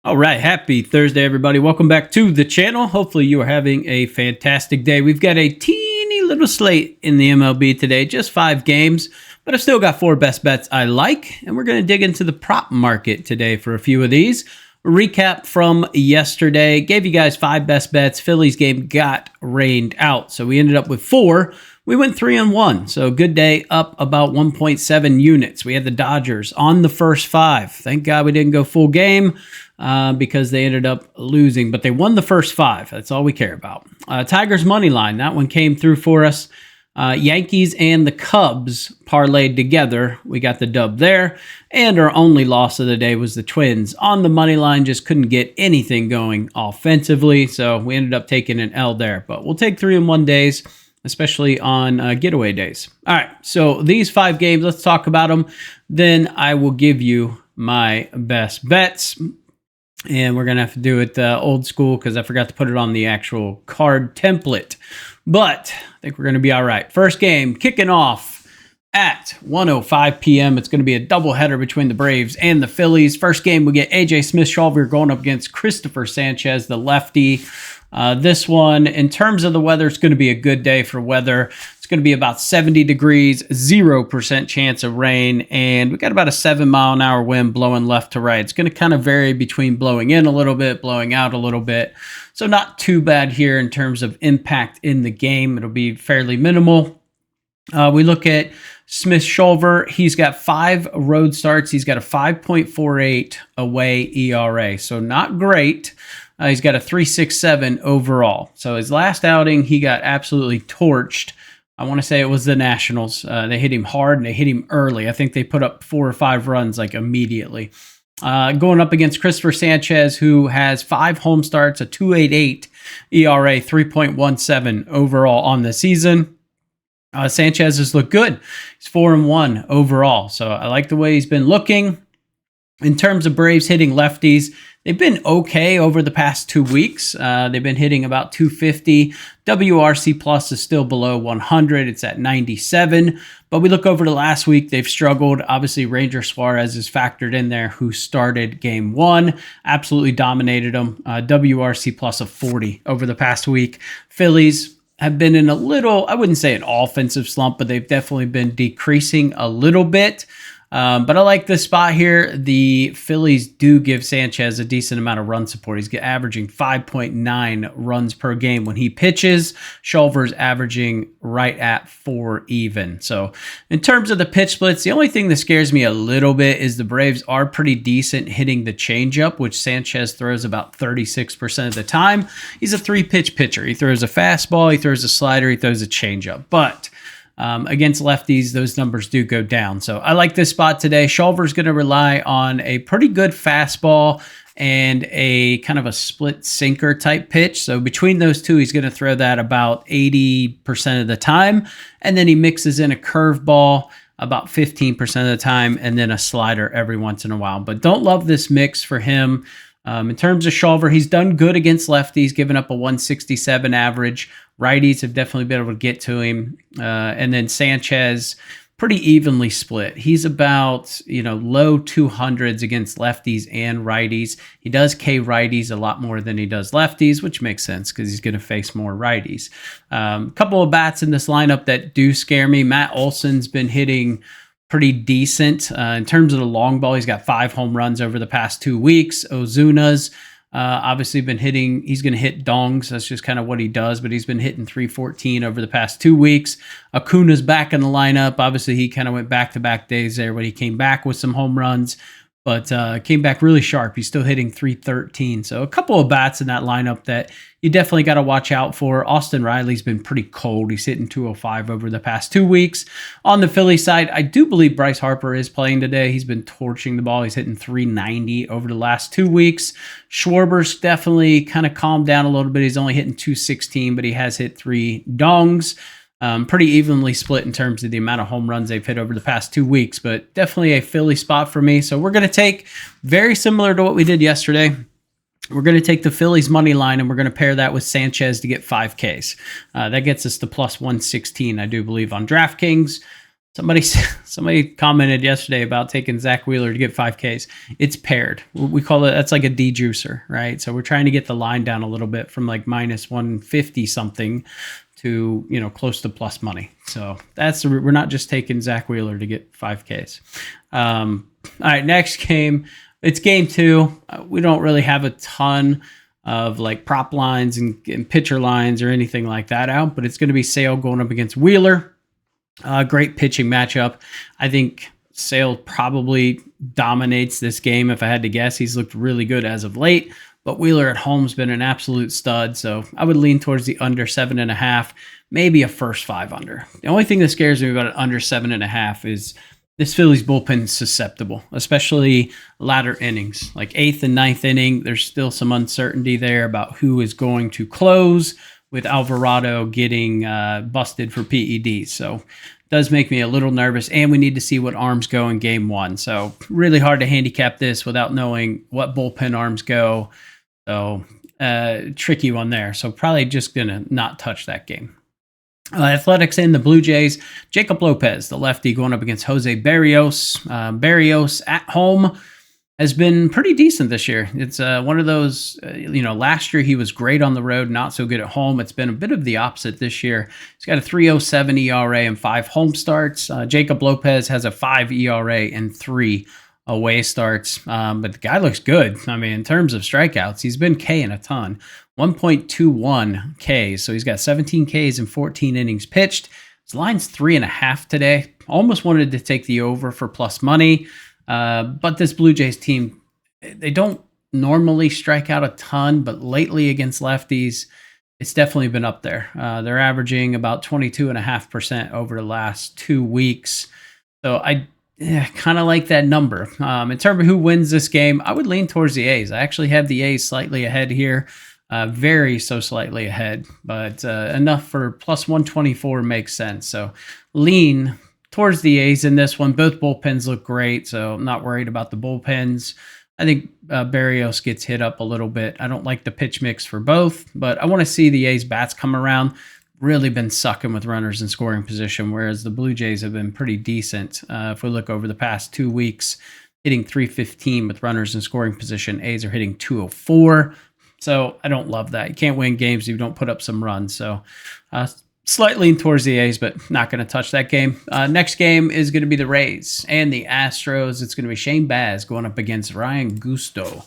All right, happy Thursday, everybody. Welcome back to the channel. Hopefully, you are having a fantastic day. We've got a teeny little slate in the MLB today, just 5 games, but I've still got 4 best bets I like, and we're going to dig into the prop market today for a few of these. Recap from yesterday, gave you guys 5 best bets. Phillies game got rained out, so we ended up with 4. We went 3-1, so good day, up about 1.7 units. We had the Dodgers on the first 5. Thank God we didn't go full game because they ended up losing, but they won the first 5. That's all we care about. Tigers money line, that one came through for us. Yankees and the Cubs parlayed together. We got the dub there. And our only loss of the day was the Twins. On the money line, just couldn't get anything going offensively. So we ended up taking an L there. But we'll take 3-1 days, especially on getaway days. All right, so these 5 games, let's talk about them. Then I will give you my best bets. And we're going to have to do it old school because I forgot to put it on the actual card template. But I think we're going to be all right. First game kicking off at 1:05 p.m. It's going to be a doubleheader between the Braves and the Phillies. First game, we get A.J. Smith-Shawver going up against Christopher Sanchez, the lefty. This one, in terms of the weather, it's going to be a good day for weather. It's going to be about 70 degrees, 0% chance of rain, and we got about a 7-mile-an-hour wind blowing left to right. It's going to kind of vary between blowing in a little bit, blowing out a little bit. So not too bad here in terms of impact in the game. It'll be fairly minimal. We look at Smith-Shawver. He's got 5 road starts. He's got a 5.48 away ERA, so not great. He's got a 3.67 overall. So his last outing, he got absolutely torched. I want to say it was the Nationals. They hit him hard and they hit him early. I think they put up 4 or 5 runs like immediately. Going up against Christopher Sanchez, who has 5 home starts, a 2.88 ERA, 3.17 overall on the season. Sanchez has looked good. He's 4-1 overall. So I like the way he's been looking. In terms of Braves hitting lefties, they've been okay over the past 2 weeks. They've been hitting about 250. WRC plus is still below 100. It's at 97. But we look over to last week, they've struggled. Obviously, Ranger Suarez is factored in there, who started game 1. Absolutely dominated them. WRC plus of 40 over the past week. Phillies have been in a little, I wouldn't say an offensive slump, but they've definitely been decreasing a little bit. But I like this spot here. The Phillies do give Sanchez a decent amount of run support. He's averaging 5.9 runs per game when he pitches. Shawver's averaging right at 4 even. So in terms of the pitch splits, the only thing that scares me a little bit is the Braves are pretty decent hitting the changeup, which Sanchez throws about 36% of the time. He's a 3-pitch pitcher. He throws a fastball, he throws a slider, he throws a changeup. But against lefties, those numbers do go down. So I like this spot today. Shawver's going to rely on a pretty good fastball and a kind of a split sinker type pitch. So between those two, he's going to throw that about 80% of the time. And then he mixes in a curveball about 15% of the time, and then a slider every once in a while. But don't love this mix for him. In terms of Shawver, he's done good against lefties, giving up a 167 average. Righties have definitely been able to get to him. And then Sanchez, pretty evenly split. He's about, low 200s against lefties and righties. He does K righties a lot more than he does lefties, which makes sense because he's going to face more righties. A couple of bats in this lineup that do scare me. Matt Olson's been hitting pretty decent. In terms of the long ball, he's got 5 home runs over the past 2 weeks. Ozuna's obviously been hitting, he's going to hit dongs. That's just kind of what he does, but he's been hitting 314 over the past 2 weeks. Acuna's back in the lineup. Obviously, he kind of went back-to-back days there when he came back with some home runs, but came back really sharp. He's still hitting 313. So a couple of bats in that lineup that you definitely got to watch out for. Austin Riley's been pretty cold. He's hitting 205 over the past 2 weeks. On the Philly side, I do believe Bryce Harper is playing today. He's been torching the ball. He's hitting 390 over the last 2 weeks. Schwarber's definitely kind of calmed down a little bit. He's only hitting 216, but he has hit 3 dongs. Pretty evenly split in terms of the amount of home runs they've hit over the past 2 weeks, but definitely a Philly spot for me. So we're going to take, very similar to what we did yesterday, we're going to take the Phillies money line and we're going to pair that with Sanchez to get 5Ks. That gets us to plus 116, I do believe, on DraftKings. Somebody commented yesterday about taking Zach Wheeler to get 5Ks. It's paired. We call it, that's like a de-juicer, right? So we're trying to get the line down a little bit from like minus 150 something to, close to plus money. So we're not just taking Zach Wheeler to get 5Ks. All right, next game. It's game 2. We don't really have a ton of like prop lines and pitcher lines or anything like that out, but it's going to be Sale going up against Wheeler. Great pitching matchup. I think Sale probably dominates this game. If I had to guess, he's looked really good as of late, but Wheeler at home's been an absolute stud. So I would lean towards the under 7.5, maybe a first 5 under. The only thing that scares me about an under 7.5 is this Phillies bullpen is susceptible, especially latter innings, like 8th and 9th inning. There's still some uncertainty there about who is going to close, with Alvarado getting busted for PEDs. So it does make me a little nervous, and we need to see what arms go in game 1. So really hard to handicap this without knowing what bullpen arms go. So tricky one there. So probably just going to not touch that game. Athletics and the Blue Jays. Jacob Lopez, the lefty, going up against Jose Barrios. Barrios at home has been pretty decent this year. It's one of those, last year he was great on the road, not so good at home. It's been a bit of the opposite this year. He's got a 3.07 ERA and 5 home starts. Jacob Lopez has a 5 ERA and 3 away starts. But the guy looks good. I mean, in terms of strikeouts, he's been K-ing a ton. 1.21 Ks. So he's got 17 Ks and 14 innings pitched. His line's 3.5 today. Almost wanted to take the over for plus money. But this Blue Jays team, they don't normally strike out a ton, but lately against lefties, it's definitely been up there. They're averaging about 22.5% over the last 2 weeks. So I kind of like that number. In terms of who wins this game, I would lean towards the A's. I actually have the A's slightly ahead here. Very so slightly ahead, but enough for plus 124 makes sense. So lean towards the A's in this one. Both bullpens look great, so I'm not worried about the bullpens. I think Barrios gets hit up a little bit. I don't like the pitch mix for both, but I want to see the A's bats come around. Really been sucking with runners in scoring position, whereas the Blue Jays have been pretty decent. If we look over the past 2 weeks, hitting 315 with runners in scoring position. A's are hitting 204. So I don't love that. You can't win games if you don't put up some runs. So slightly towards the A's, but not going to touch that game. Next game is going to be the Rays and the Astros. It's going to be Shane Baz going up against Ryan Gusto.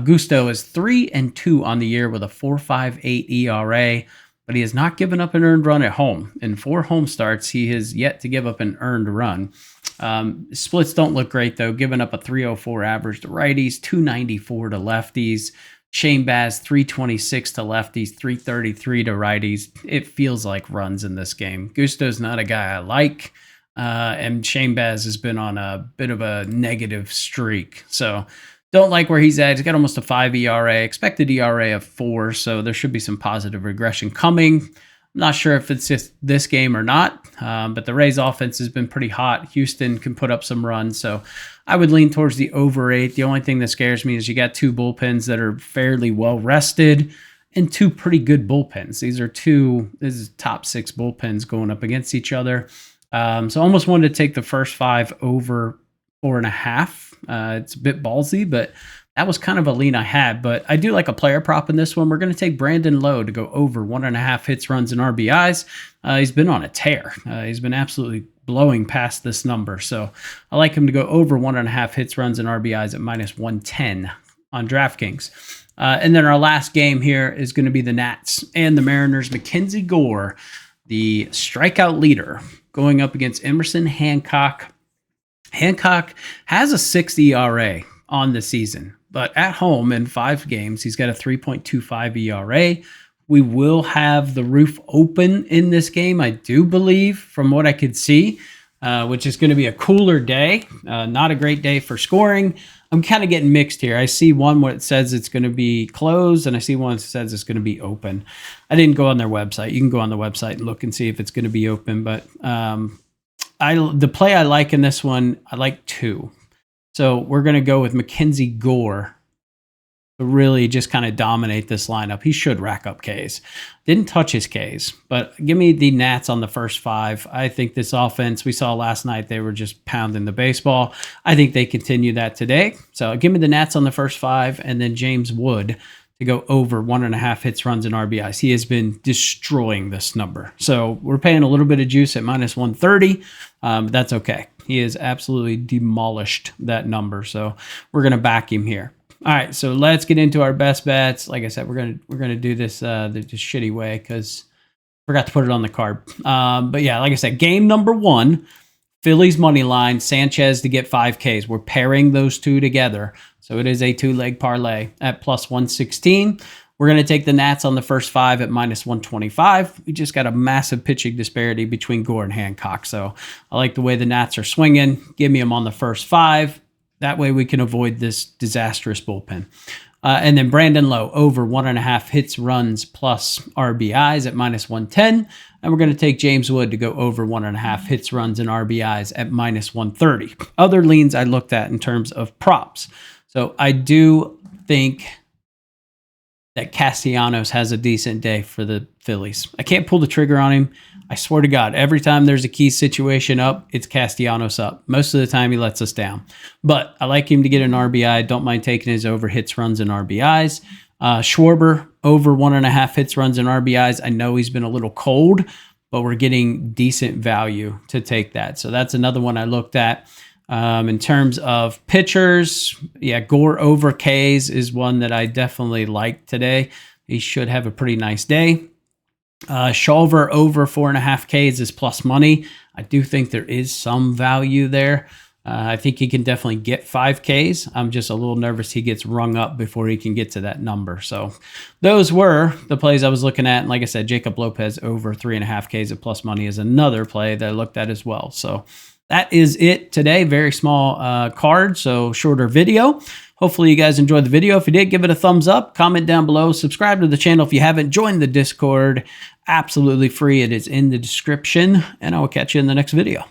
Gusto is 3-2 on the year with a 4.58 ERA, but he has not given up an earned run at home. In 4 home starts, he has yet to give up an earned run. Splits don't look great, though, giving up a 3.04 average to righties, 2.94 to lefties. Shane Baz, 326 to lefties, 333 to righties. It feels like runs in this game. Gusto's not a guy I like, and Shane Baz has been on a bit of a negative streak. So don't like where he's at. He's got almost a 5 ERA, expected ERA of 4, so there should be some positive regression coming. I'm not sure if it's just this game or not, but the Rays offense has been pretty hot. Houston can put up some runs, so I would lean towards the over 8. The only thing that scares me is you got 2 bullpens that are fairly well rested and 2 pretty good bullpens. This is top 6 bullpens going up against each other. So almost wanted to take the first 5 over 4.5. It's a bit ballsy, but that was kind of a lean I had. But I do like a player prop in this one. We're going to take Brandon Lowe to go over 1.5 hits, runs, and RBIs. He's been on a tear. He's been absolutely blowing past this number. So I like him to go over 1.5 hits, runs, and RBIs at minus 110 on DraftKings. And then our last game here is going to be the Nats and the Mariners. Mackenzie Gore, the strikeout leader, going up against Emerson Hancock. Hancock has a 6 ERA on the season, but at home in 5 games, he's got a 3.25 ERA. We will have the roof open in this game, I do believe, from what I could see, which is going to be a cooler day. Not a great day for scoring. I'm kind of getting mixed here. I see one where it says it's going to be closed, and I see one that says it's going to be open. I didn't go on their website. You can go on the website and look and see if it's going to be open, but the play I like in this one, I like 2. So we're going to go with Mackenzie Gore to really just kind of dominate this lineup. He should rack up Ks. Didn't touch his Ks, but give me the Nats on the first 5. I think this offense we saw last night, they were just pounding the baseball. I think they continue that today. So give me the Nats on the first 5, and then James Wood to go over 1.5 hits, runs, and RBIs. He has been destroying this number. So we're paying a little bit of juice at -130. That's okay. He has absolutely demolished that number. So we're going to back him here. All right, so let's get into our best bets. Like I said, we're gonna do this the shitty way because I forgot to put it on the card. But yeah, like I said, game number 1, Phillies money line, Sanchez to get 5 Ks. We're pairing those two together, so it is a 2-leg parlay at +116. We're going to take the Nats on the first 5 at -125. We just got a massive pitching disparity between Gore and Hancock, so I like the way the Nats are swinging. Give me them on the first 5. That way we can avoid this disastrous bullpen. And then Brandon Lowe over 1.5 hits, runs, plus RBIs at -110. And we're going to take James Wood to go over 1.5 hits, runs, and RBIs at -130. Other leans I looked at in terms of props. So I do think that Castellanos has a decent day for the Phillies. I can't pull the trigger on him. I swear to God, every time there's a key situation up, it's Castellanos up. Most of the time, he lets us down. But I like him to get an RBI. Don't mind taking his over hits, runs, and RBIs. Schwarber, over 1.5 hits, runs, and RBIs. I know he's been a little cold, but we're getting decent value to take that. So that's another one I looked at. In terms of pitchers, yeah, Gore over Ks is one that I definitely like today. He should have a pretty nice day. Shulver over 4.5 Ks is plus money. I do think there is some value there. I think he can definitely get 5 Ks. I'm just a little nervous he gets rung up before he can get to that number. So those were the plays I was looking at. And like I said, Jacob Lopez over 3.5 Ks at plus money is another play that I looked at as well. So that is it today. Very small card, so shorter video. Hopefully you guys enjoyed the video. If you did, give it a thumbs up, comment down below, subscribe to the channel if you haven't, joined the Discord. Absolutely free. It is in the description, and I will catch you in the next video.